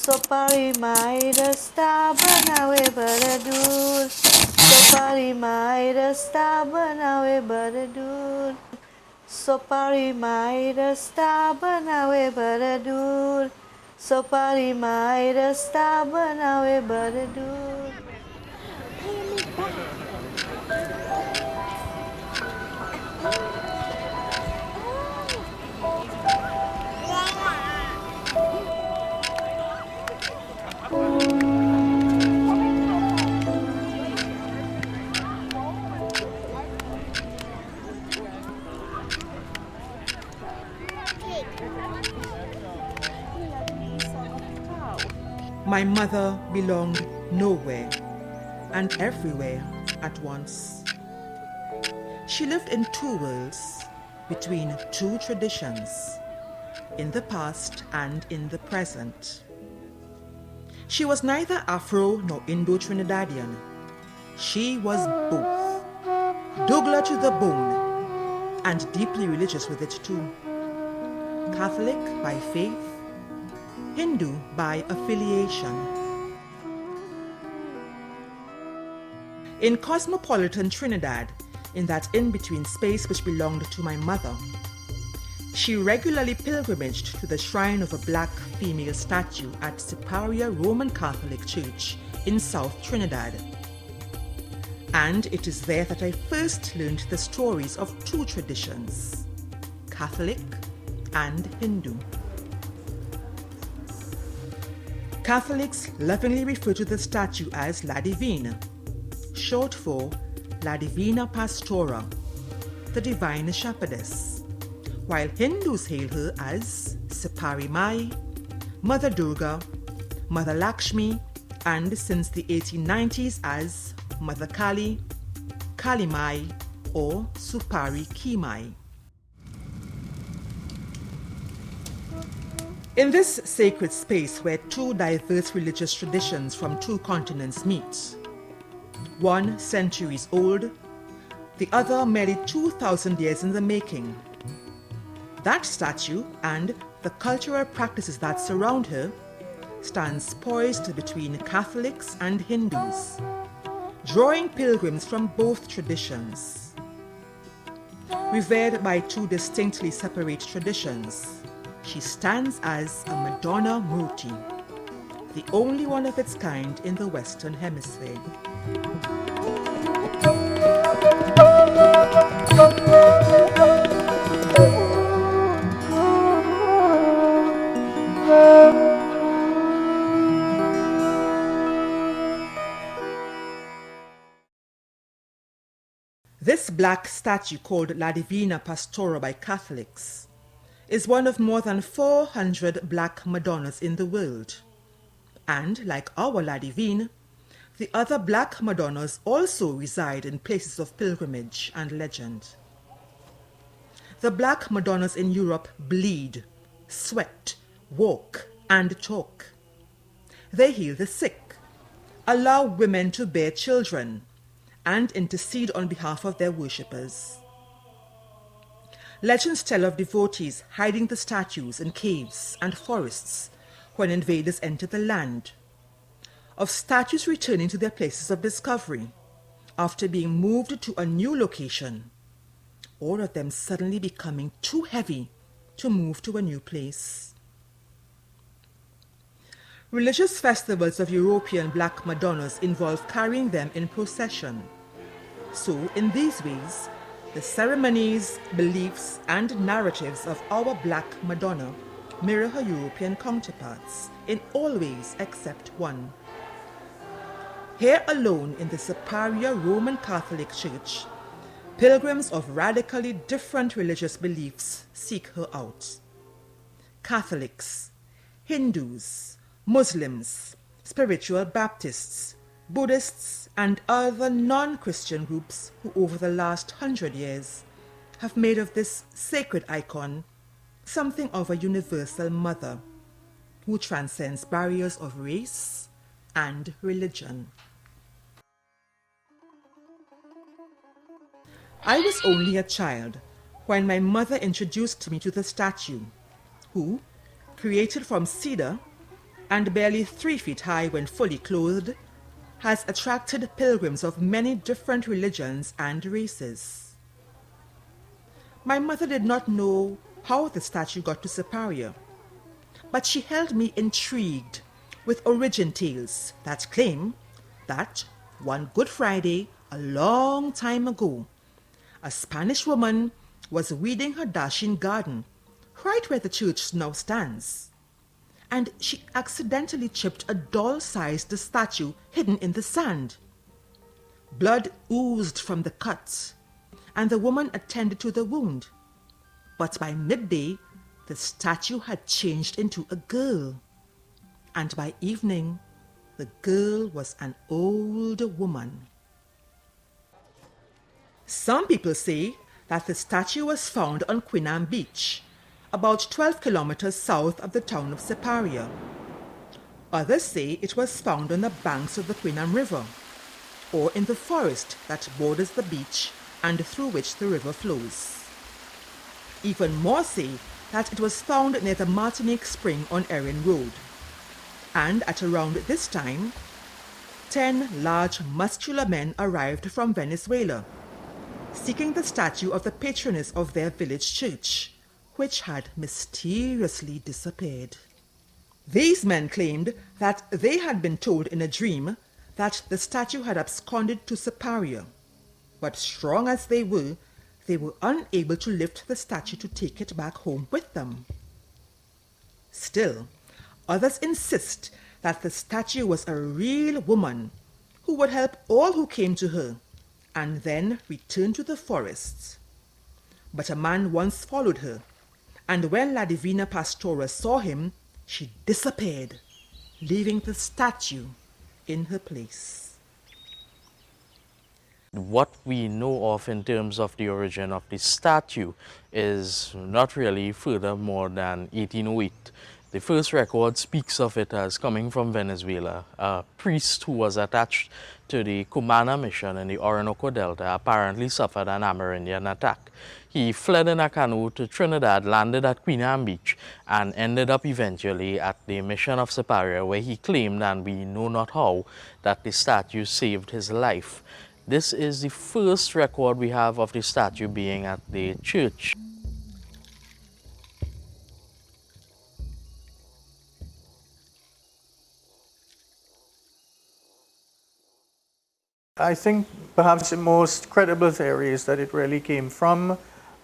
Siparee Mai, the star banawe baradur. Siparee Mai, the star banawe baradur. Siparee Mai, the star banawe baradur. Siparee Mai, the star banawe baradur. My mother belonged nowhere and everywhere at once. She lived in two worlds, between two traditions, in the past and in the present. She was neither Afro nor Indo-Trinidadian. She was both, Douglas to the bone, and deeply religious with it too. Catholic by faith, Hindu by affiliation. In cosmopolitan Trinidad, in that in-between space which belonged to my mother, she regularly pilgrimaged to the shrine of a black female statue at Siparia Roman Catholic Church in South Trinidad. And it is there that I first learned the stories of two traditions, Catholic and Hindu. Catholics lovingly refer to the statue as La Divina, short for La Divina Pastora, the Divine Shepherdess, while Hindus hail her as Siparee Mai, Mother Durga, Mother Lakshmi, and since the 1890s as Mother Kali, Kali Mai, or Siparee Mai. In this sacred space where two diverse religious traditions from two continents meet, one centuries old, the other merely 2,000 years in the making, that statue and the cultural practices that surround her stands poised between Catholics and Hindus, drawing pilgrims from both traditions. Revered by two distinctly separate traditions, she stands as a Madonna Murti, the only one of its kind in the Western Hemisphere. This black statue called La Divina Pastora by Catholics is one of more than 400 Black Madonnas in the world. And like our La Divine, the other Black Madonnas also reside in places of pilgrimage and legend. The Black Madonnas in Europe bleed, sweat, walk, and talk. They heal the sick, allow women to bear children, and intercede on behalf of their worshippers. Legends tell of devotees hiding the statues in caves and forests when invaders enter the land, of statues returning to their places of discovery after being moved to a new location, or of them suddenly becoming too heavy to move to a new place. Religious festivals of European Black Madonnas involve carrying them in procession. So, in these ways, the ceremonies, beliefs, and narratives of our Black Madonna mirror her European counterparts in all ways except one. Here alone in the Siparia Roman Catholic Church, pilgrims of radically different religious beliefs seek her out. Catholics, Hindus, Muslims, spiritual Baptists, Buddhists, and other non-Christian groups who over the last 100 years have made of this sacred icon something of a universal mother who transcends barriers of race and religion. I was only a child when my mother introduced me to the statue, who, created from cedar and barely 3 feet high when fully clothed, has attracted pilgrims of many different religions and races. My mother did not know how the statue got to Siparia, but she held me intrigued with origin tales that claim that one Good Friday, a long time ago, a Spanish woman was weeding her dashing garden right where the church now stands, and she accidentally chipped a doll-sized statue hidden in the sand. Blood oozed from the cut, and the woman attended to the wound. But by midday, the statue had changed into a girl, and by evening, the girl was an old woman. Some people say that the statue was found on Quinam Beach, about 12 kilometers south of the town of Siparia. Others say it was found on the banks of the Quinam River, or in the forest that borders the beach and through which the river flows. Even more say that it was found near the Martinique Spring on Erin Road. And at around this time, 10 large muscular men arrived from Venezuela, seeking the statue of the patroness of their village church, which had mysteriously disappeared. These men claimed that they had been told in a dream that the statue had absconded to Siparia, but strong as they were unable to lift the statue to take it back home with them. Still, others insist that the statue was a real woman who would help all who came to her and then return to the forests. But a man once followed her, and when La Divina Pastora saw him, she disappeared, leaving the statue in her place. What we know of in terms of the origin of the statue is not really further more than 1808. The first record speaks of it as coming from Venezuela. A priest who was attached to the Cumana mission in the Orinoco Delta apparently suffered an Amerindian attack. He fled in a canoe to Trinidad, landed at Quinam Beach, and ended up eventually at the mission of Siparia, where he claimed, and we know not how, that the statue saved his life. This is the first record we have of the statue being at the church. I think perhaps the most credible theory is that it really came from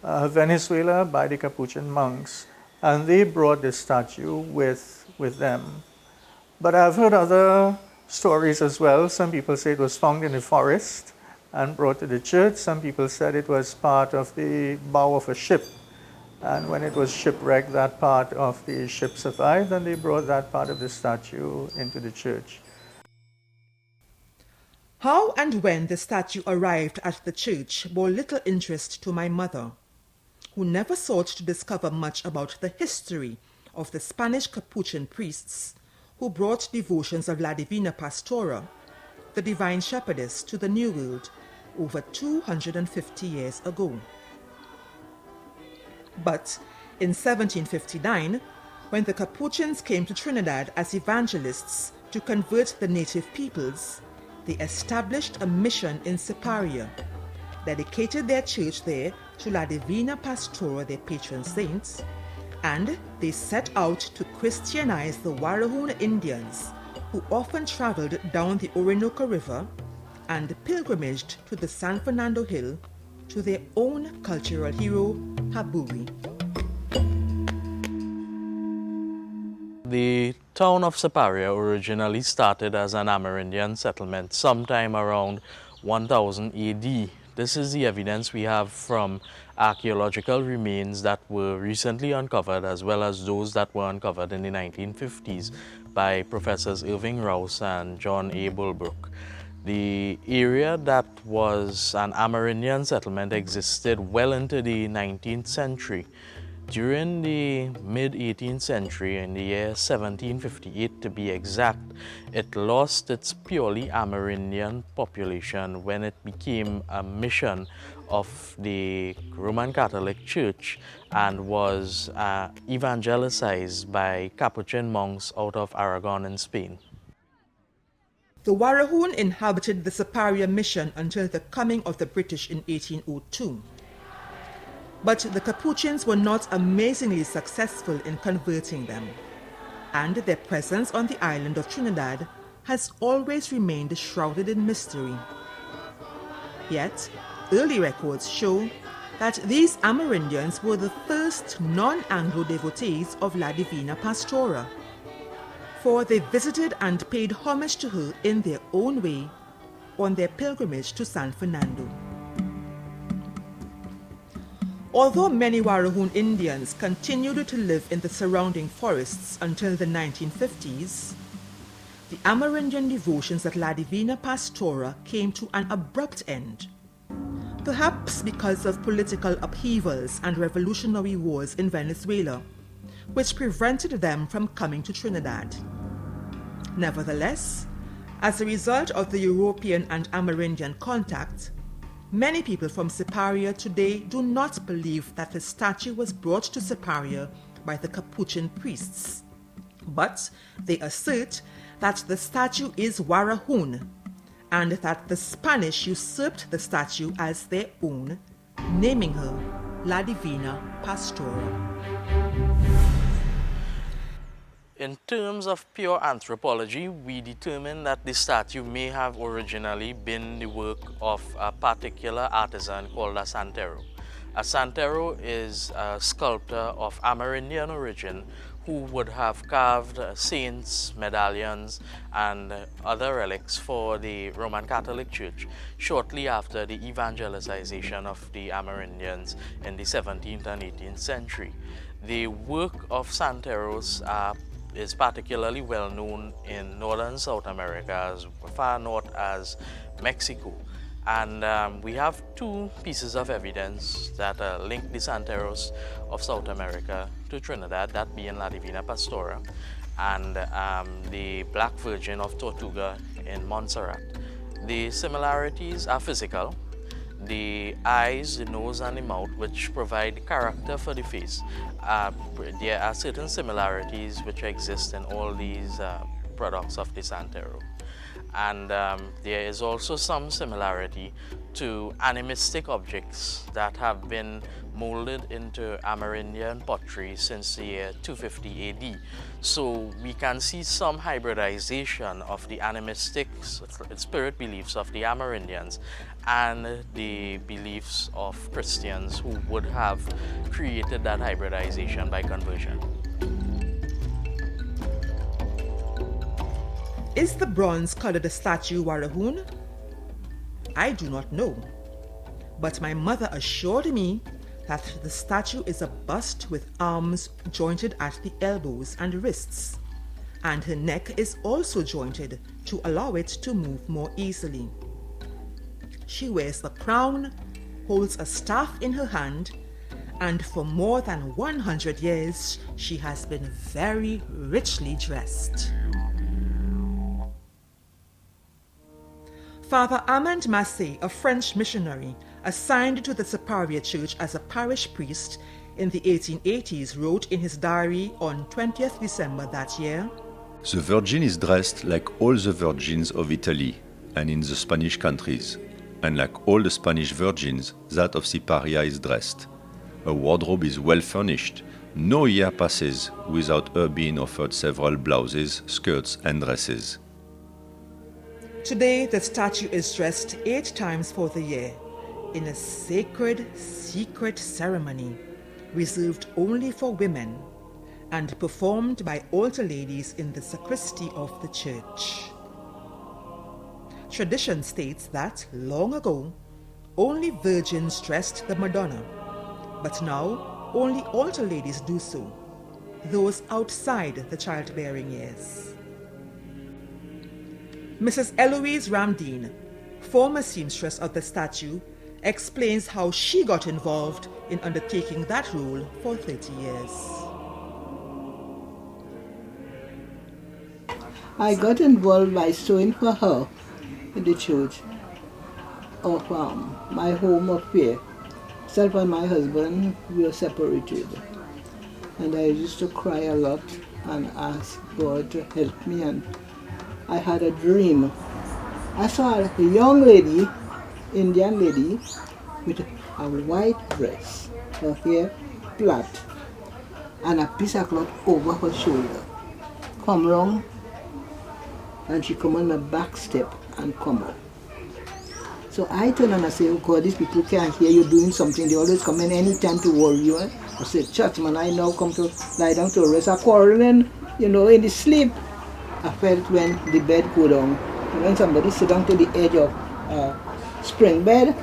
Venezuela by the Capuchin monks, and they brought this statue with them. But I've heard other stories as well. Some people say it was found in the forest and brought to the church. Some people said it was part of the bow of a ship, and when it was shipwrecked, that part of the ship survived, and they brought that part of the statue into the church. How and when the statue arrived at the church bore little interest to my mother, who never sought to discover much about the history of the Spanish Capuchin priests who brought devotions of La Divina Pastora, the divine shepherdess, to the New World over 250 years ago. But in 1759, when the Capuchins came to Trinidad as evangelists to convert the native peoples, they established a mission in Siparia, dedicated their church there to La Divina Pastora, their patron saint, and they set out to Christianize the Warrahoon Indians, who often traveled down the Orinoco River and pilgrimaged to the San Fernando Hill to their own cultural hero, Haburi. The town of Siparia originally started as an Amerindian settlement sometime around 1000 AD. This is the evidence we have from archaeological remains that were recently uncovered, as well as those that were uncovered in the 1950s by Professors Irving Rouse and John A. Bulbrook. The area that was an Amerindian settlement existed well into the 19th century. During the mid-18th century, in the year 1758 to be exact, it lost its purely Amerindian population when it became a mission of the Roman Catholic Church and was evangelicized by Capuchin monks out of Aragon in Spain. The Warrahoon inhabited the Siparia mission until the coming of the British in 1802. But the Capuchins were not amazingly successful in converting them, and their presence on the island of Trinidad has always remained shrouded in mystery. Yet, early records show that these Amerindians were the first non-Anglo devotees of La Divina Pastora, for they visited and paid homage to her in their own way on their pilgrimage to San Fernando. Although many Warrahoon Indians continued to live in the surrounding forests until the 1950s, the Amerindian devotions at La Divina Pastora came to an abrupt end, perhaps because of political upheavals and revolutionary wars in Venezuela, which prevented them from coming to Trinidad. Nevertheless, as a result of the European and Amerindian contact, many people from Siparia today do not believe that the statue was brought to Siparia by the Capuchin priests, but they assert that the statue is Warrahoon and that the Spanish usurped the statue as their own, naming her La Divina Pastora. In terms of pure anthropology, we determine that the statue may have originally been the work of a particular artisan called a santero. A santero is a sculptor of Amerindian origin who would have carved saints, medallions, and other relics for the Roman Catholic Church shortly after the evangelization of the Amerindians in the 17th and 18th century. The work of santeros is particularly well known in northern South America, as far north as Mexico. And we have two pieces of evidence that link the santeros of South America to Trinidad, that being La Divina Pastora and the Black Virgin of Tortuga in Montserrat. The similarities are physical. The eyes, the nose, and the mouth, which provide character for the face. There are certain similarities which exist in all these products of the santero. And there is also some similarity to animistic objects that have been molded into Amerindian pottery since the year 250 AD. So we can see some hybridization of the animistic spirit beliefs of the Amerindians and the beliefs of Christians who would have created that hybridization by conversion. Is the bronze-colored statue Warrahoon? I do not know, but my mother assured me that the statue is a bust with arms jointed at the elbows and wrists, and her neck is also jointed to allow it to move more easily. She wears a crown, holds a staff in her hand, and for more than 100 years she has been very richly dressed. Father Armand Massé, a French missionary assigned to the Siparia Church as a parish priest in the 1880s, wrote in his diary on 20th December that year, "The Virgin is dressed like all the virgins of Italy and in the Spanish countries, and like all the Spanish virgins, that of Siparia is dressed. Her wardrobe is well furnished. No year passes without her being offered several blouses, skirts, and dresses." Today, the statue is dressed 8 times for the year in a sacred, secret ceremony reserved only for women and performed by altar ladies in the sacristy of the church. Tradition states that, long ago, only virgins dressed the Madonna, but now only altar ladies do so, those outside the childbearing years. Mrs. Eloise Ramdeen, former seamstress of the statue explains how she got involved in undertaking that role for 30 years. I got involved by sewing for her in the church of my home affair. Myself and my husband, we were separated. And I used to cry a lot and ask God to help me. And I had a dream. I saw a young lady, Indian lady, with a white dress, her hair flat, and a piece of cloth over her shoulder. Come round, and she come on the back step and come up. So I turn and I say, oh God, these people can't hear you doing something. They always come in any time to worry you. Eh? I say, church man, I now come to lie down to rest. I quarreling, in the sleep. I felt when the bed go down. When somebody sit down to the edge of spring bed.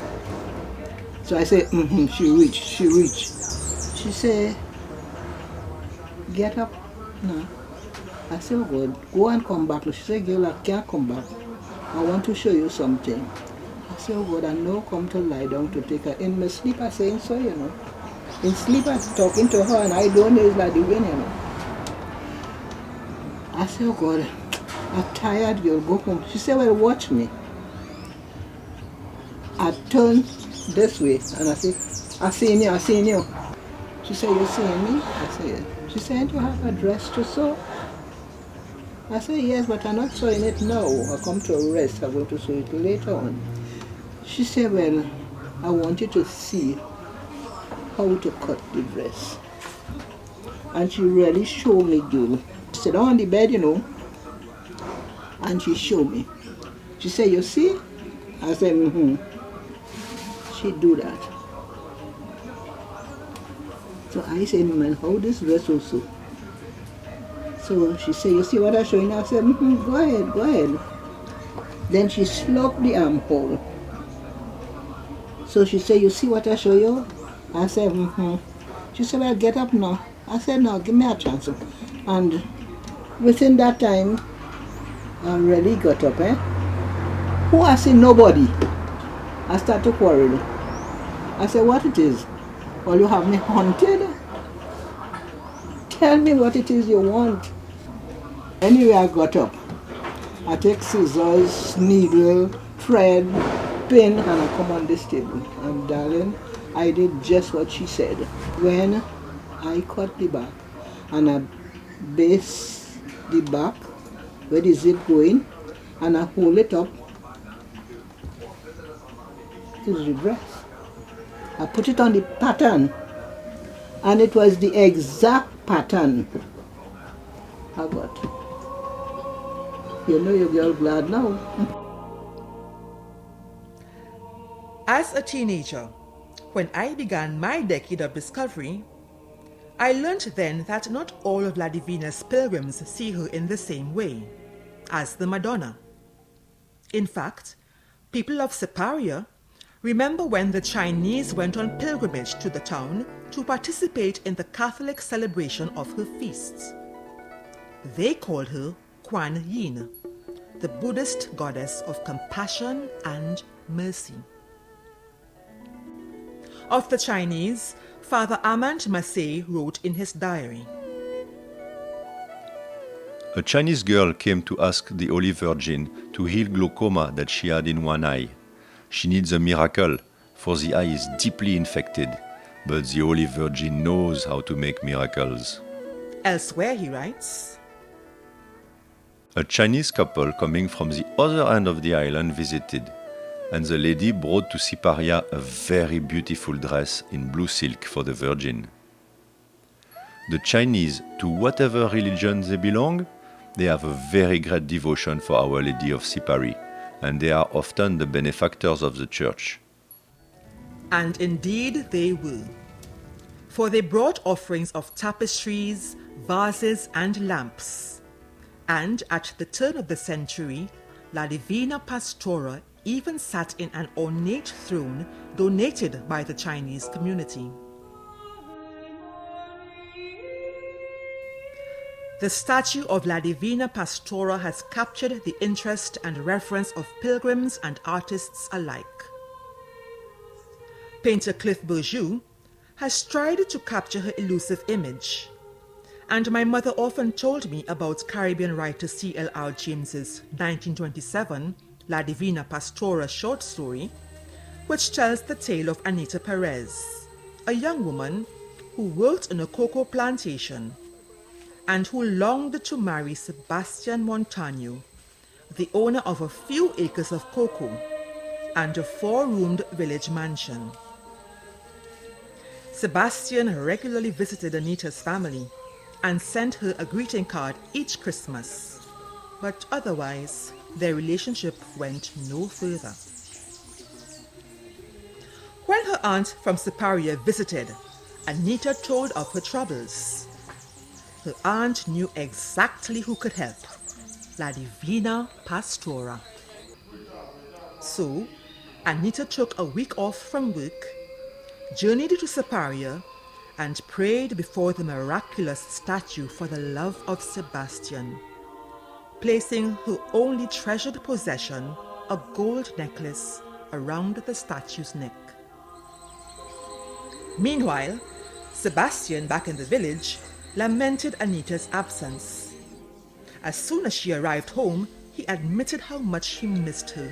So I say, she reach. She say, get up now. I say, oh God, go and come back. She say, girl, I can't come back. I want to show you something. I say, oh God, I know come to lie down to take her. In my sleep, I saying so, In sleep, I talking to her, and I don't know it's like the wind, I say, oh God, I'm tired, you'll go home. She said, well, watch me. I turn this way, and I say, I seen you. She said, you seeing me? I said, yes. She said, you have a dress to sew? I said, yes, but I'm not sewing it now. I come to rest. I'm going to sew it later on. She said, well, I want you to see how to cut the dress. And she really showed me, girl. She sit down on the bed, and she showed me. She said, you see? I said, She do that. So I said, man, how this dress also? So she said, you see what I'm showing? I said, go ahead. Then she sloped the armhole. So she said, you see what I show you? I said, She said, well, get up now. I said, no, give me a chance. And within that time, I really got up, Who I see? Nobody. I started to quarrel. I said, what it is? Well, you have me haunted? Tell me what it is you want. Anyway, I got up. I take scissors, needle, thread, pin, and I come on this table. And darling, I did just what she said. When I cut the back and I base the back where the zip going and I hold it up, it's the dress. I put it on the pattern and it was the exact pattern I got. You know your girl glad now. As a teenager, when I began my decade of discovery, I learned then that not all of La Divina's pilgrims see her in the same way as the Madonna. In fact, people of Siparia remember when the Chinese went on pilgrimage to the town to participate in the Catholic celebration of her feasts. They called her Kuan Yin, the Buddhist goddess of compassion and mercy. Of the Chinese, Father Armand Massey wrote in his diary, A Chinese girl came to ask the Holy Virgin to heal glaucoma that she had in one eye. She needs a miracle, for the eye is deeply infected, but the Holy Virgin knows how to make miracles. Elsewhere he writes, A Chinese couple coming from the other end of the island visited, and the lady brought to Siparia a very beautiful dress in blue silk for the Virgin. The Chinese, to whatever religion they belong, they have a very great devotion for Our Lady of Siparee, and they are often the benefactors of the church. and indeed they were. For they brought offerings of tapestries, vases, and lamps. And at the turn of the century, La Divina Pastora even sat in an ornate throne donated by the Chinese community. The statue of La Divina Pastora has captured the interest and reverence of pilgrims and artists alike. painter Cliff Burjoux, has tried to capture her elusive image. And my mother often told me about Caribbean writer C.L.R. James's 1927 La Divina Pastora short story, which tells the tale of Anita Perez, a young woman who worked on a cocoa plantation and who longed to marry Sebastian Montano, the owner of a few acres of cocoa and a 4-roomed village mansion. Sebastian regularly visited Anita's family and sent her a greeting card each Christmas, but otherwise their relationship went no further. When her aunt from Siparia visited, Anita told of her troubles. Her aunt knew exactly who could help, La Divina Pastora. So, Anita took a week off from work, journeyed to Siparia, and prayed before the miraculous statue for the love of Sebastian, placing her only treasured possession, a gold necklace, around the statue's neck. Meanwhile, Sebastian, back in the village, lamented Anita's absence. As soon as she arrived home, he admitted how much he missed her.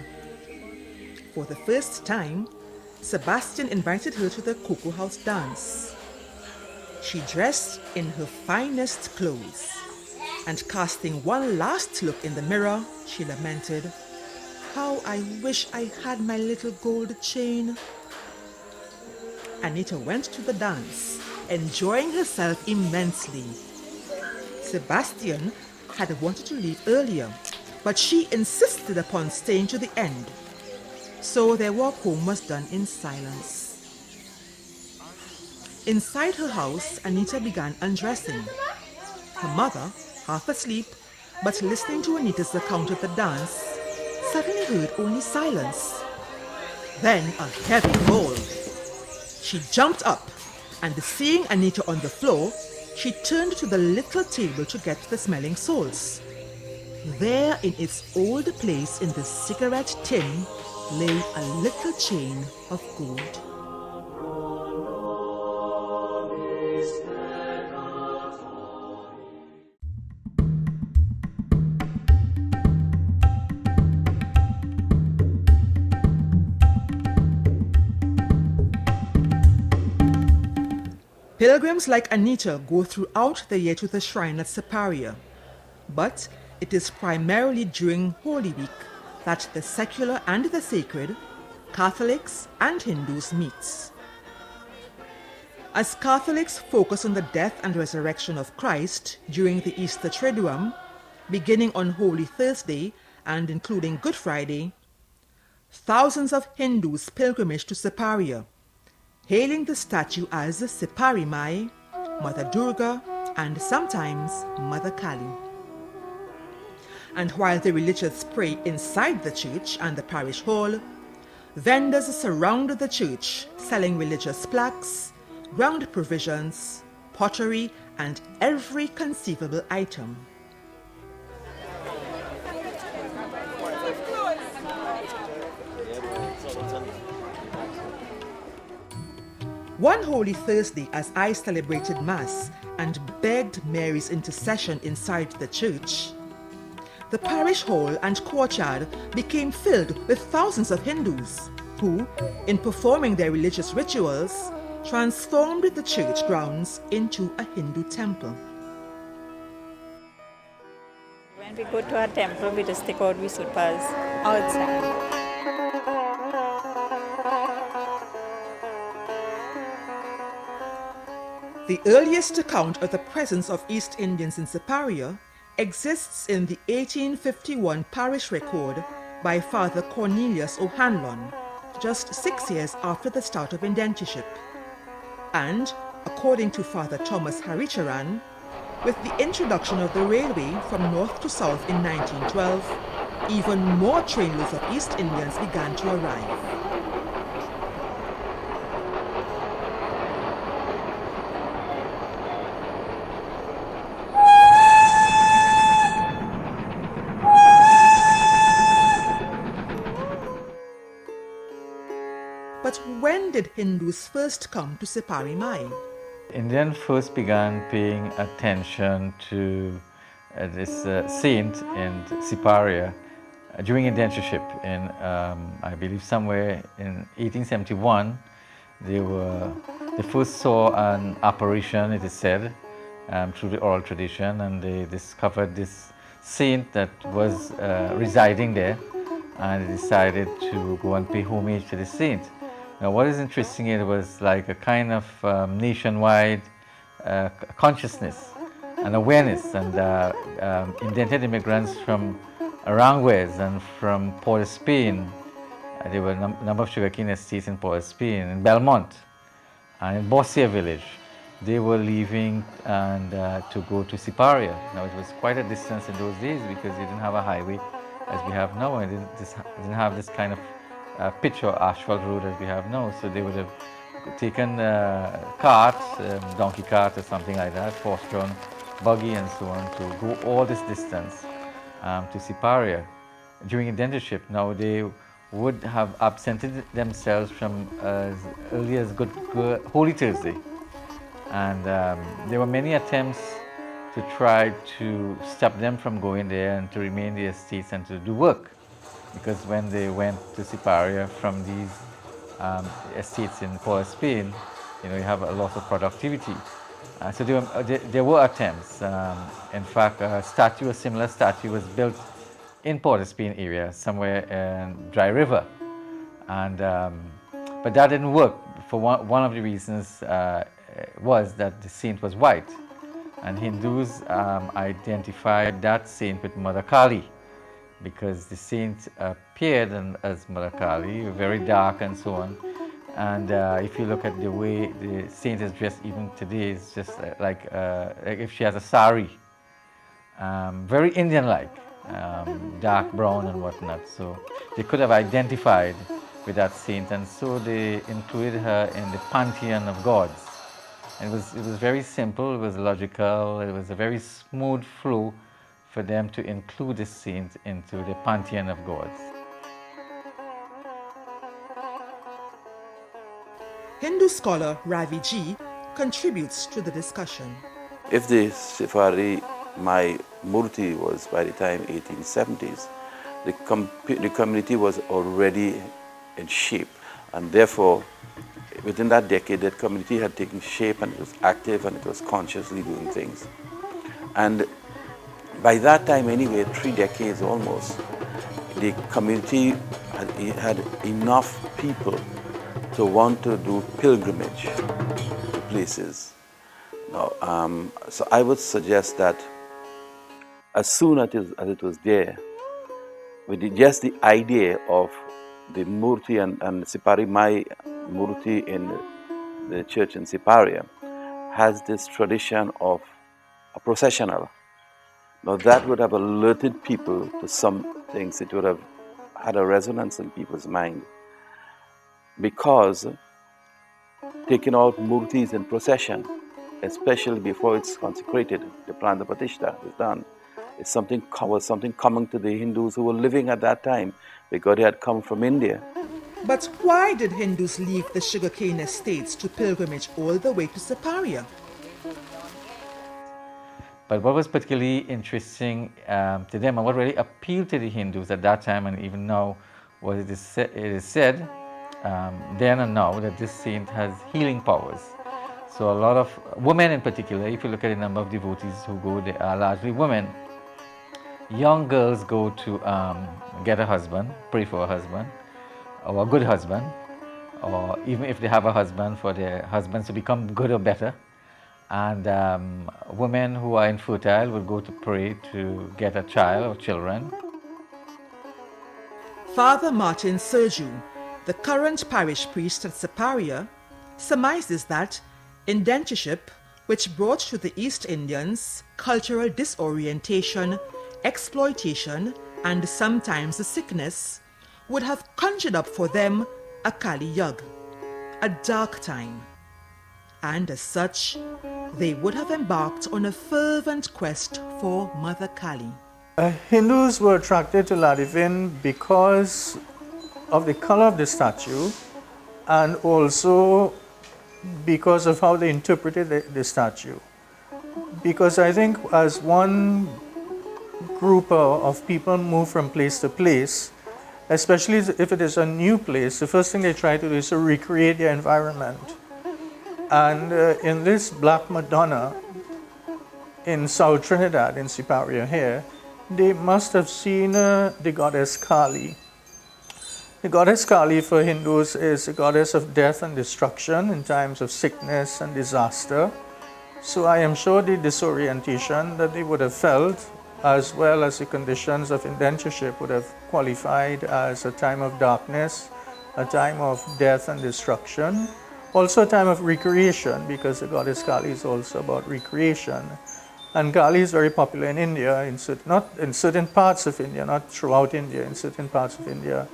For the first time, Sebastian invited her to the Cocoa House dance. She dressed in her finest clothes, and casting one last look in the mirror, she lamented, "How I wish I had my little gold chain." Anita went to the dance, enjoying herself immensely. Sebastian had wanted to leave earlier, but she insisted upon staying to the end. So their walk home was done in silence. Inside her house, Anita began undressing. Her mother, half asleep, but listening to Anita's account of the dance, suddenly heard only silence. Then a heavy roll. She jumped up, and seeing Anita on the floor, she turned to the little table to get the smelling salts. There in its old place in the cigarette tin lay a little chain of gold. Pilgrims like Anita go throughout the year to the shrine at Siparia, but it is primarily during Holy Week that the secular and the sacred, Catholics and Hindus meet. As Catholics focus on the death and resurrection of Christ during the Easter Triduum, beginning on Holy Thursday and including Good Friday, thousands of Hindus pilgrimage to Siparia, hailing the statue as Siparee Mai, Mother Durga, and sometimes Mother Kali. And while the religious pray inside the church and the parish hall, vendors surround the church selling religious plaques, ground provisions, pottery, and every conceivable item. One Holy Thursday, as I celebrated Mass and begged Mary's intercession inside the church, the parish hall and courtyard became filled with thousands of Hindus who, in performing their religious rituals, transformed the church grounds into a Hindu temple. When we go to our temple, we just take out the slippers outside. The earliest account of the presence of East Indians in Siparia exists in the 1851 parish record by Father Cornelius O'Hanlon, just 6 years after the start of indentureship. And, according to Father Thomas Haricharan, with the introduction of the railway from north to south in 1912, even more trainloads of East Indians began to arrive. But But when did Hindus first come to Siparee Mai? Indians first began paying attention to this saint in Siparia during indentureship in, I believe, somewhere in 1871. They first saw an apparition, it is said, through the oral tradition, and they discovered this saint that was residing there, and they decided to go and pay homage to the saint. Now, what is interesting, it was like a kind of nationwide consciousness and awareness, and indented immigrants from Aranjuez and from Port of Spain. There were a number of sugarcane estates in Port of Spain, in Belmont, and in Bossia village. They were leaving and to go to Siparia. Now, it was quite a distance in those days because they didn't have a highway as we have now, and didn't have this kind of pitch or asphalt road as we have now. So they would have taken carts, donkey cart or something like that, horse-drawn buggy and so on, to go all this distance to Siparia during indentureship. Now, they would have absented themselves from as early as Good Holy Thursday. And there were many attempts to try to stop them from going there and to remain in the estates and to do work. Because when they went to Siparia from these estates in Port of Spain, you have a loss of productivity. So there were attempts. In fact, a similar statue was built in Port of Spain area, somewhere in Dry River. And, but that didn't work. For one of the reasons was that the saint was white. And Hindus identified that saint with Mother Kali, because the saint appeared as Mother Kali, very dark and so on. And if you look at the way the saint is dressed even today, it's just like if she has a sari, very Indian-like, dark brown and whatnot. So they could have identified with that saint, and so they included her in the pantheon of gods. And it was very simple, it was logical, it was a very smooth flow for them to include the saint into the pantheon of gods. Hindu scholar Ravi G contributes to the discussion. If the Siparee Mai Murti was by the time 1870s, the community was already in shape, and therefore within that decade that community had taken shape, and it was active and it was consciously doing things. And by that time anyway, 3 decades almost, the community had enough people to want to do pilgrimage to places. Now, so I would suggest that as soon as it was there, with just the idea of the Murti and Siparee Mai Murti in the church in Siparia has this tradition of a processional. Now that would have alerted people to some things. It would have had a resonance in people's mind, because taking out murtis in procession, especially before it's consecrated, the Prana Pratishtha is done, was something common to the Hindus who were living at that time, because they had come from India. But why did Hindus leave the sugarcane estates to pilgrimage all the way to Siparia? But what was particularly interesting to them, and what really appealed to the Hindus at that time and even now, was it is said then and now that this saint has healing powers. So a lot of women in particular, if you look at the number of devotees who go, they are largely women. Young girls go to get a husband, pray for a husband, or a good husband, or even if they have a husband, for their husbands to become good or better. And women who are infertile will go to pray to get a child or children. Father Martin Serju, the current parish priest at Siparia, surmises that indentureship, which brought to the East Indians cultural disorientation, exploitation, and sometimes sickness, would have conjured up for them a Kali Yug, a dark time. And as such, they would have embarked on a fervent quest for Mother Kali. Hindus were attracted to Ladivin because of the color of the statue and also because of how they interpreted the statue. Because I think as one group of people move from place to place, especially if it is a new place, the first thing they try to do is to recreate their environment. And in this Black Madonna in South Trinidad, in Siparia here, they must have seen the goddess Kali. The goddess Kali for Hindus is a goddess of death and destruction in times of sickness and disaster. So I am sure the disorientation that they would have felt, as well as the conditions of indentureship, would have qualified as a time of darkness, a time of death and destruction, also a time of recreation, because the goddess Kali is also about recreation. And Kali is very popular in India, not in certain parts of India, not throughout India, in certain parts of India.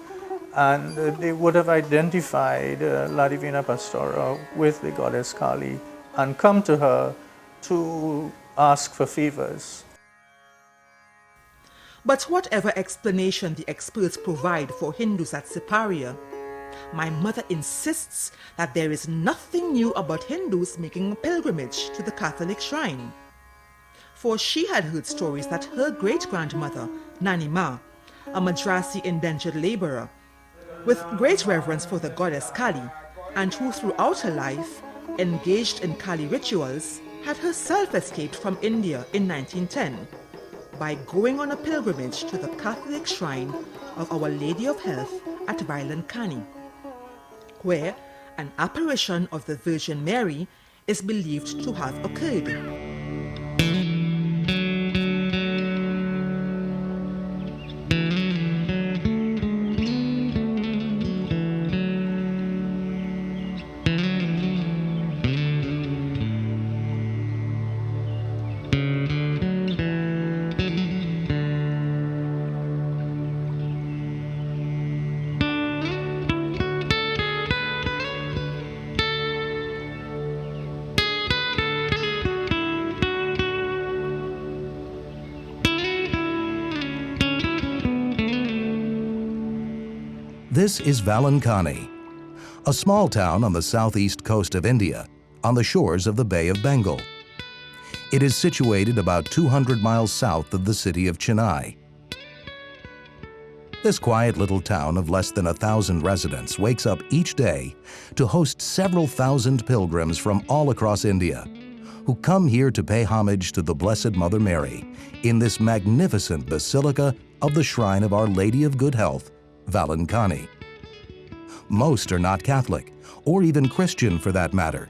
And they would have identified La Divina Pastora with the goddess Kali and come to her to ask for favors. But whatever explanation the experts provide for Hindus at Siparia, my mother insists that there is nothing new about Hindus making a pilgrimage to the Catholic shrine. For she had heard stories that her great-grandmother, Nani Ma, a Madrasi indentured laborer, with great reverence for the goddess Kali, and who throughout her life engaged in Kali rituals, had herself escaped from India in 1910 by going on a pilgrimage to the Catholic shrine of Our Lady of Health at Vailankani, where an apparition of the Virgin Mary is believed to have occurred. This is Vailankani, a small town on the southeast coast of India, on the shores of the Bay of Bengal. It is situated about 200 miles south of the city of Chennai. This quiet little town of less than 1,000 residents wakes up each day to host several thousand pilgrims from all across India, who come here to pay homage to the Blessed Mother Mary in this magnificent basilica of the Shrine of Our Lady of Good Health, Vailankani. Most are not Catholic, or even Christian for that matter.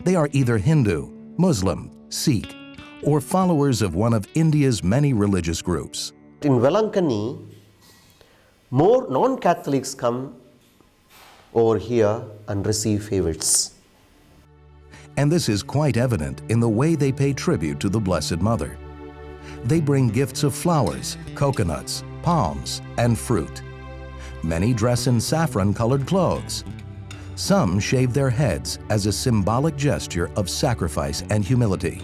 They are either Hindu, Muslim, Sikh, or followers of one of India's many religious groups. In Vailankani, more non-Catholics come over here and receive favors. And this is quite evident in the way they pay tribute to the Blessed Mother. They bring gifts of flowers, coconuts, palms, and fruit. Many dress in saffron-colored clothes. Some shave their heads as a symbolic gesture of sacrifice and humility.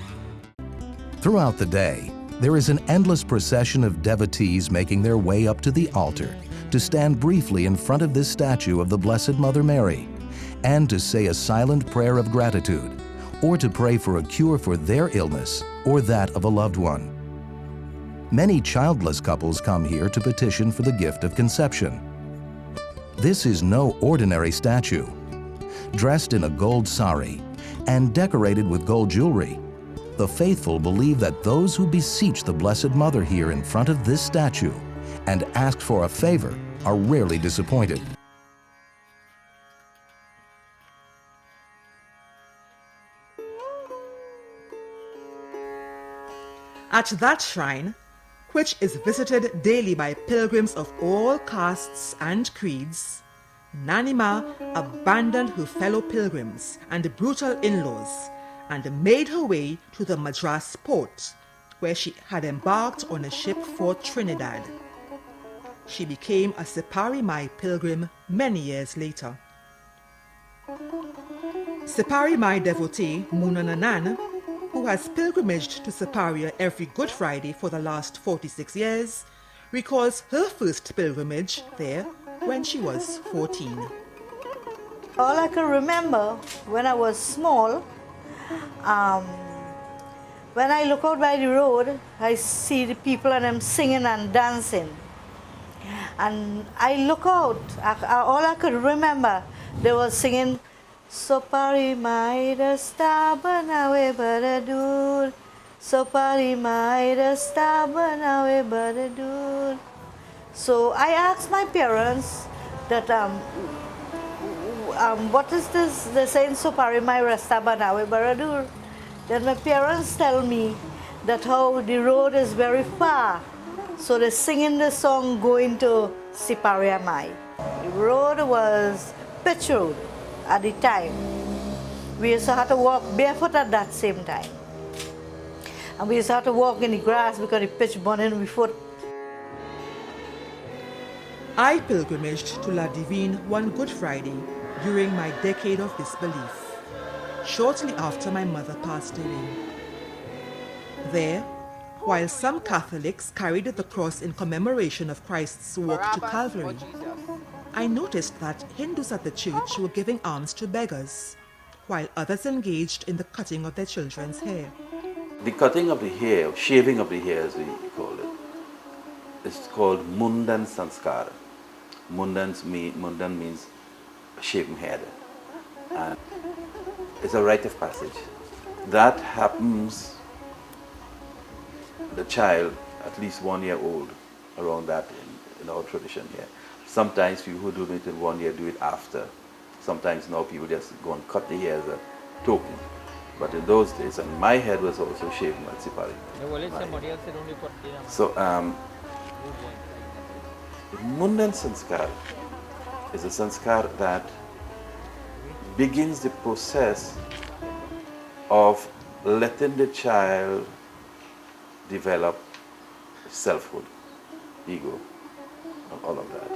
Throughout the day, there is an endless procession of devotees making their way up to the altar to stand briefly in front of this statue of the Blessed Mother Mary and to say a silent prayer of gratitude or to pray for a cure for their illness or that of a loved one. Many childless couples come here to petition for the gift of conception. This is no ordinary statue. Dressed in a gold sari and decorated with gold jewelry, the faithful believe that those who beseech the Blessed Mother here in front of this statue and ask for a favor are rarely disappointed. At that shrine, which is visited daily by pilgrims of all castes and creeds, Nani Ma abandoned her fellow pilgrims and brutal in-laws and made her way to the Madras port, where she had embarked on a ship for Trinidad. She became a Siparee Mai pilgrim many years later. Siparee Mai devotee Muna Nanan, who has pilgrimaged to Siparia every Good Friday for the last 46 years, recalls her first pilgrimage there when she was 14. All I can remember when I was small, when I look out by the road, I see the people and them singing and dancing. And I look out, all I could remember, they were singing, Siparee Mai the star banawe baradur, Siparee Mai the star banawe baradur. So I asked my parents that, what is this? They're saying Siparee Mai the star banawe baradur. Then my parents tell me that how the road is very far. So they're singing the song going to Siparee Mai. The road was pitch road at the time. We used to have to walk barefoot at that same time. And we used to have to walk in the grass because the pitch burning my foot. I pilgrimaged to La Divine one Good Friday during my decade of disbelief, shortly after my mother passed away. There, while some Catholics carried the cross in commemoration of Christ's walk to Calvary, I noticed that Hindus at the church were giving alms to beggars, while others engaged in the cutting of their children's hair. The cutting of the hair, shaving of the hair as we call it, is called Mundan Sanskar. Mundan means shaven head. And it's a rite of passage. That happens, the child, at least 1 year old, around that in our tradition here. Sometimes people who do it in 1 year do it after. Sometimes now people just go and cut the hair as a token. But in those days, and my head was also shaven at Siparee. So, Mundan Sanskar is a sanskar that begins the process of letting the child develop selfhood, ego, and all of that.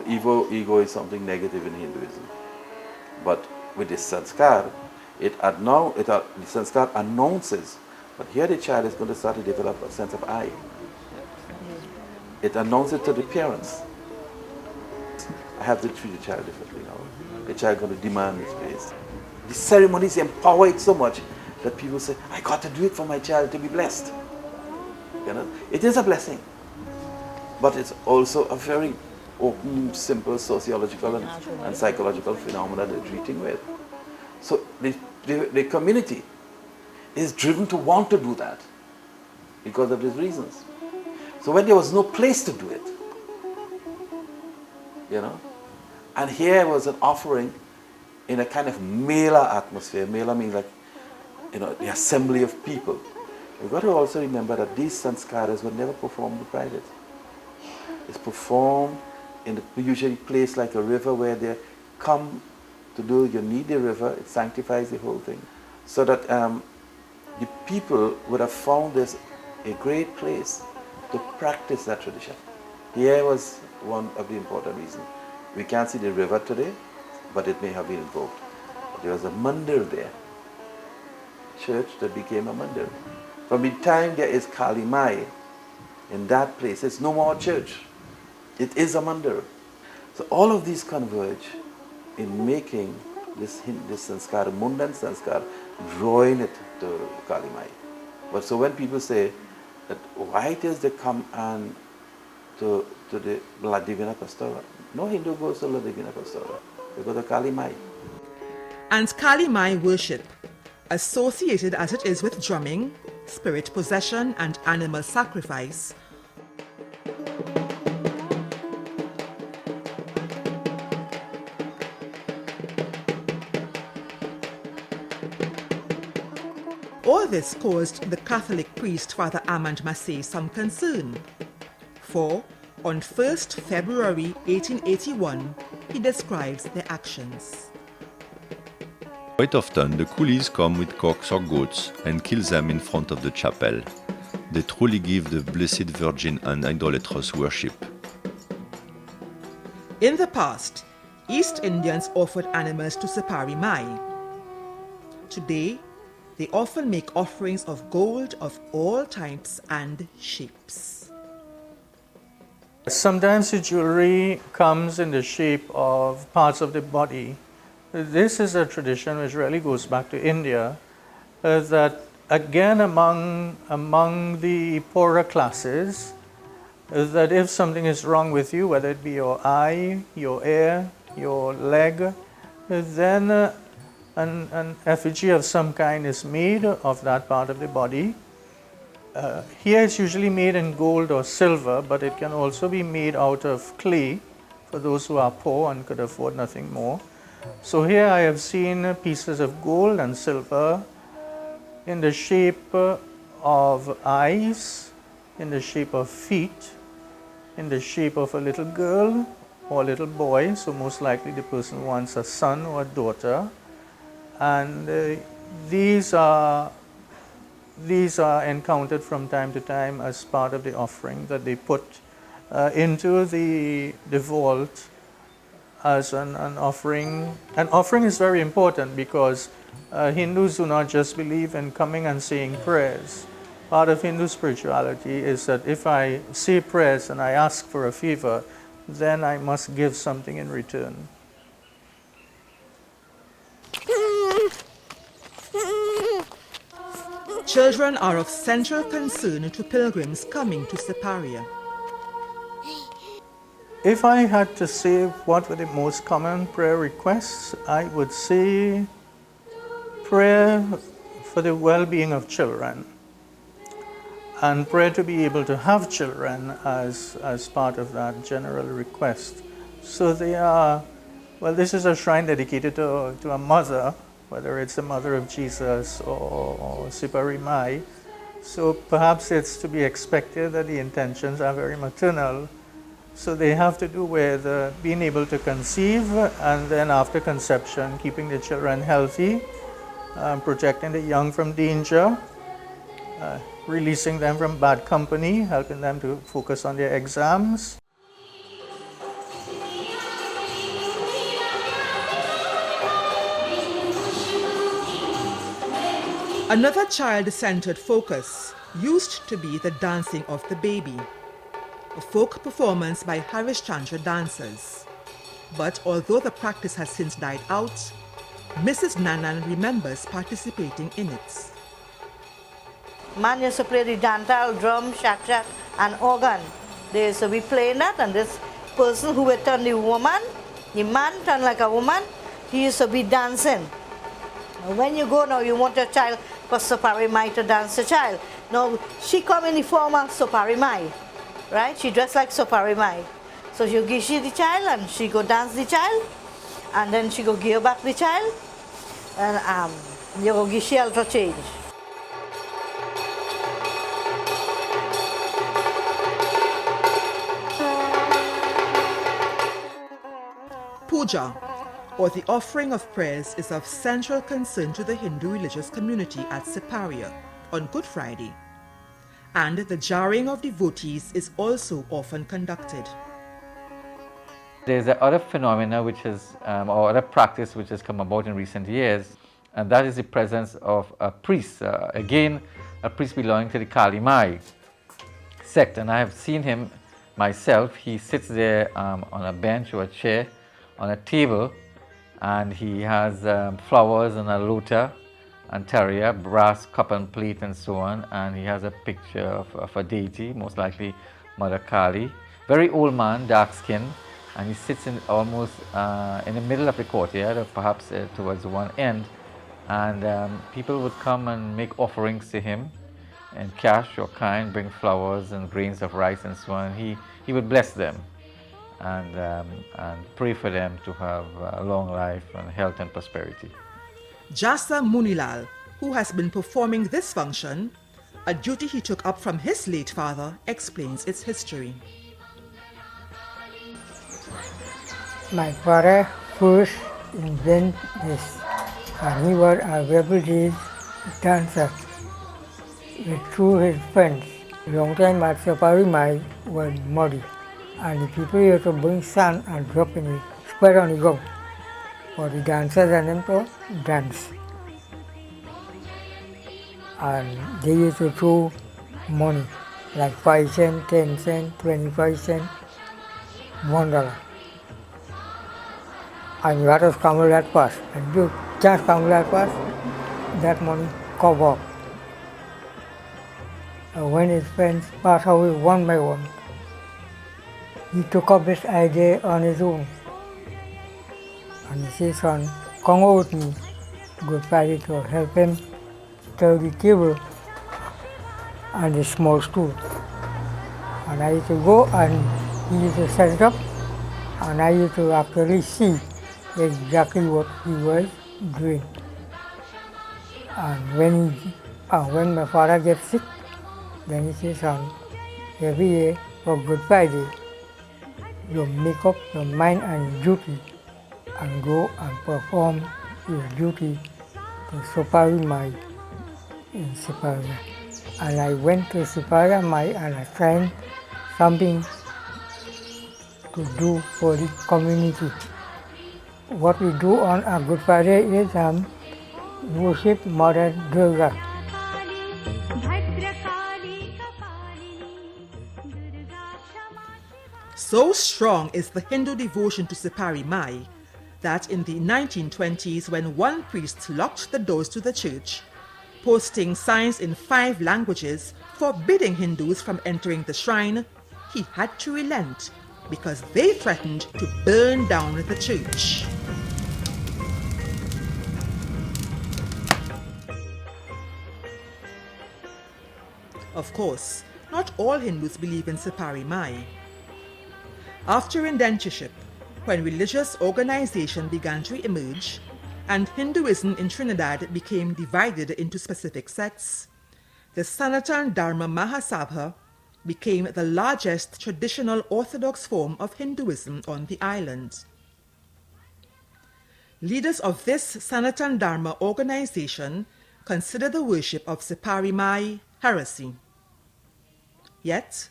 Ego is something negative in Hinduism. But with this sanskar, the sanskar announces, but here the child is going to start to develop a sense of I. It announces to the parents, I have to treat the child differently now. The child is going to demand this place. The ceremonies empower it so much that people say, I got to do it for my child to be blessed. You know, it is a blessing, but it's also a very open, simple sociological and psychological phenomena they're treating with. So the community is driven to want to do that because of these reasons. So when there was no place to do it, you know, and here was an offering in a kind of mela atmosphere. Mela means like, you know, the assembly of people. We've got to also remember that these sanskaras were never performed in private. It's performed in a usually place like a river where they come to do, you need the river, it sanctifies the whole thing. So that the people would have found this a great place to practice that tradition. Here was one of the important reasons. We can't see the river today, but it may have been invoked. There was a mandir there, church that became a mandir. From the time there is Kali Mai in that place, it's no more church. It is a mandir. So all of these converge in making this sanskar, Mundan Sanskar, drawing it to Kali Mai. But so when people say that why it is they come and to the La Divina Pastora, no Hindu goes to La Divina Pastora. They go to Kali Mai. And Kali Mai worship, associated as it is with drumming, spirit possession, and animal sacrifice, all this caused the Catholic priest Father Amand Massey some concern. For on 1st February 1881, he describes their actions. Quite often, the coolies come with cocks or goats and kill them in front of the chapel. They truly give the Blessed Virgin an idolatrous worship. In the past, East Indians offered animals to Siparee Mai. Today, they often make offerings of gold of all types and shapes. Sometimes the jewelry comes in the shape of parts of the body. This is a tradition which really goes back to India, that again among the poorer classes, that if something is wrong with you, whether it be your eye, your ear, your leg, then an effigy of some kind is made of that part of the body. Here it's usually made in gold or silver, but it can also be made out of clay for those who are poor and could afford nothing more. So here I have seen pieces of gold and silver in the shape of eyes, in the shape of feet, in the shape of a little girl or a little boy, so most likely the person wants a son or a daughter. And these are encountered from time to time as part of the offering that they put into the vault as an offering. An offering is very important because Hindus do not just believe in coming and saying prayers. Part of Hindu spirituality is that if I say prayers and I ask for a favor, then I must give something in return. Children are of central concern to pilgrims coming to Siparia. If I had to say what were the most common prayer requests, I would say prayer for the well-being of children and prayer to be able to have children as part of that general request. So they are, well, this is a shrine dedicated to a mother, whether it's the mother of Jesus or Siparee Mai. So perhaps it's to be expected that the intentions are very maternal. So they have to do with being able to conceive, and then after conception, keeping the children healthy, protecting the young from danger, releasing them from bad company, helping them to focus on their exams. Another child-centered focus used to be the dancing of the baby, a folk performance by Harishchandra dancers. But although the practice has since died out, Mrs. Nanan remembers participating in it. Man used to play the dantal, drum, shak, and organ. They used to be playing that, and this person who would turn the woman, the man turned like a woman, he used to be dancing. Now when you go now, you want your child for Siparee Mai to dance the child. Now she come in the form of Siparee Mai, right? She dressed like Siparee Mai. So you give she the child and she go dance the child, and then she go give back the child, and you go give she alter change. Puja, or the offering of prayers, is of central concern to the Hindu religious community at Siparia on Good Friday, and the jarring of devotees is also often conducted. There's another phenomena which is, or other practice which has come about in recent years, and that is the presence of a priest, again a priest belonging to the Kali Mai sect, and I have seen him myself. He sits there on a bench or a chair on a table, and he has flowers and a lota and terrier, brass cup and plate and so on, and he has a picture of a deity, most likely Mother Kali. Very old man, dark skin, and he sits in almost in the middle of the courtyard, or perhaps towards one end, and people would come and make offerings to him in cash or kind, bring flowers and grains of rice and so on. He would bless them and pray for them to have a long life and health and prosperity. Jasa Munilal, who has been performing this function, a duty he took up from his late father, explains its history. My father first invented this, and he was a revered dancer through his friends. Long time at Siparee Mai was muddy, and the people used to bring sand and drop in it, spread on the ground for the dancers and them to dance. And they used to throw money, like 5 cents, 10 cents, 25 cents, $1. And you have to scramble that fast. And you can't scramble that fast, that money cover up. And when his friends passed away one by one, he took up this idea on his own. And he said, son, come over with me Good Friday to help him stir the table and the small stool. And I used to go and he used to set it up, and I used to actually see exactly what he was doing. And when my father gets sick, then he says, son, every year for Good Friday, you make up your mind and your duty and go and perform your duty to Siparee Mai in Siparia. And I went to Siparee Mai and I tried something to do for the community. What we do on a Good Friday is worship Mother Durga. So strong is the Hindu devotion to Siparee Mai that in the 1920s, when one priest locked the doors to the church, posting signs in 5 languages forbidding Hindus from entering the shrine, he had to relent because they threatened to burn down the church. Of course, not all Hindus believe in Siparee Mai. After indentureship, when religious organization began to emerge and Hinduism in Trinidad became divided into specific sects, the Sanatan Dharma Mahasabha became the largest traditional orthodox form of Hinduism on the island. Leaders of this Sanatan Dharma organization consider the worship of Siparee Mai heresy. Yet,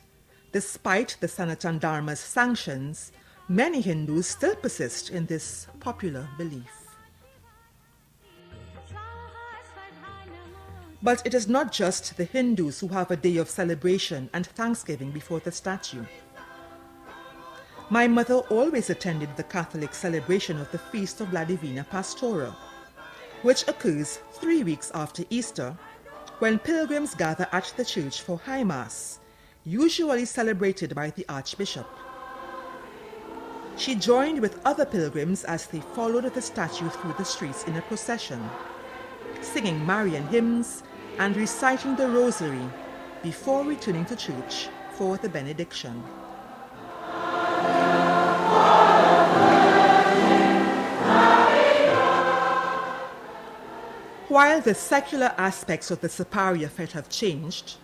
despite the Sanatan Dharma's sanctions, many Hindus still persist in this popular belief. But it is not just the Hindus who have a day of celebration and thanksgiving before the statue. My mother always attended the Catholic celebration of the feast of La Divina Pastora, which occurs 3 weeks after Easter, when pilgrims gather at the church for High Mass, usually celebrated by the Archbishop. She joined with other pilgrims as they followed the statue through the streets in a procession, singing Marian hymns and reciting the Rosary before returning to church for the benediction. While the secular aspects of the Siparia Fete have changed,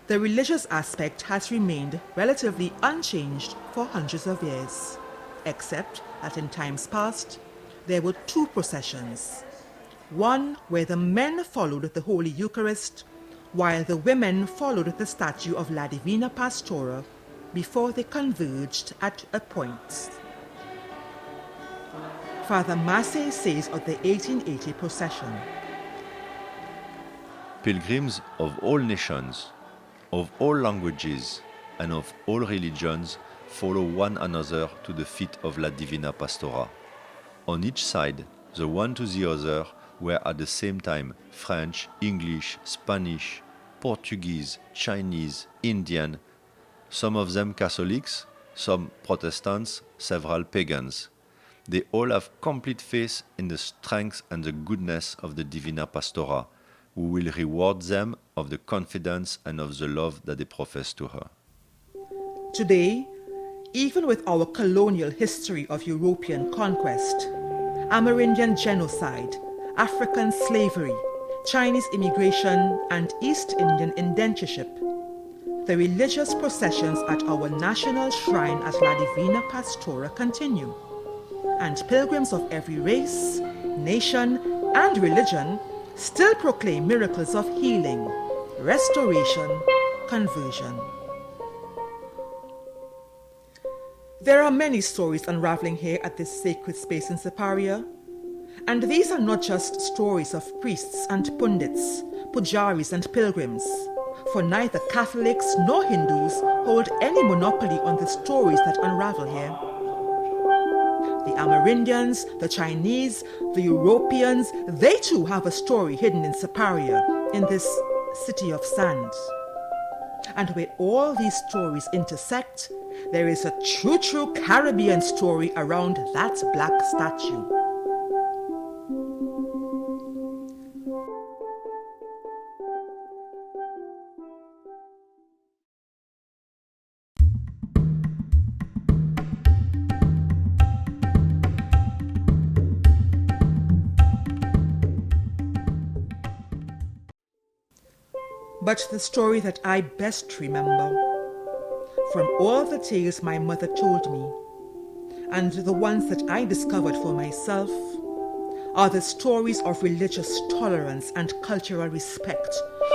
the religious aspect has remained relatively unchanged for hundreds of years, except that in times past there were 2 processions. One where the men followed the Holy Eucharist, while the women followed the statue of La Divina Pastora before they converged at a point. Father Massey says of the 1880 procession, Pilgrims of all nations, of all languages, and of all religions follow one another to the feet of La Divina Pastora. On each side, the one to the other, were at the same time French, English, Spanish, Portuguese, Chinese, Indian, some of them Catholics, some Protestants, several pagans. They all have complete faith in the strength and the goodness of the Divina Pastora, who will reward them of the confidence and of the love that they profess to her. Today, even with our colonial history of European conquest, Amerindian genocide, African slavery, Chinese immigration, and East Indian indentureship, the religious processions at our national shrine at La Divina Pastora continue, and pilgrims of every race, nation, and religion still proclaim miracles of healing, restoration, conversion. There are many stories unraveling here at this sacred space in Siparia, and these are not just stories of priests and pundits, pujaris and pilgrims, for neither Catholics nor Hindus hold any monopoly on the stories that unravel here. The Amerindians, the Chinese, the Europeans, they too have a story hidden in Siparia, in this city of sand. And where all these stories intersect, there is a true Caribbean story around that black statue. But the story that I best remember, from all the tales my mother told me, and the ones that I discovered for myself, are the stories of religious tolerance and cultural respect,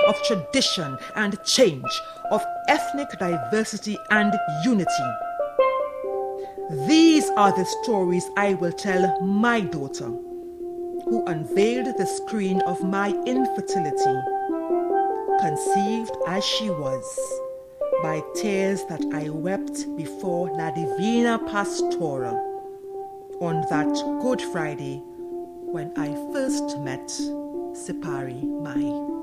of tradition and change, of ethnic diversity and unity. These are the stories I will tell my daughter, who unveiled the screen of my infertility, conceived as she was, by tears that I wept before La Divina Pastora on that Good Friday when I first met Siparee Mai.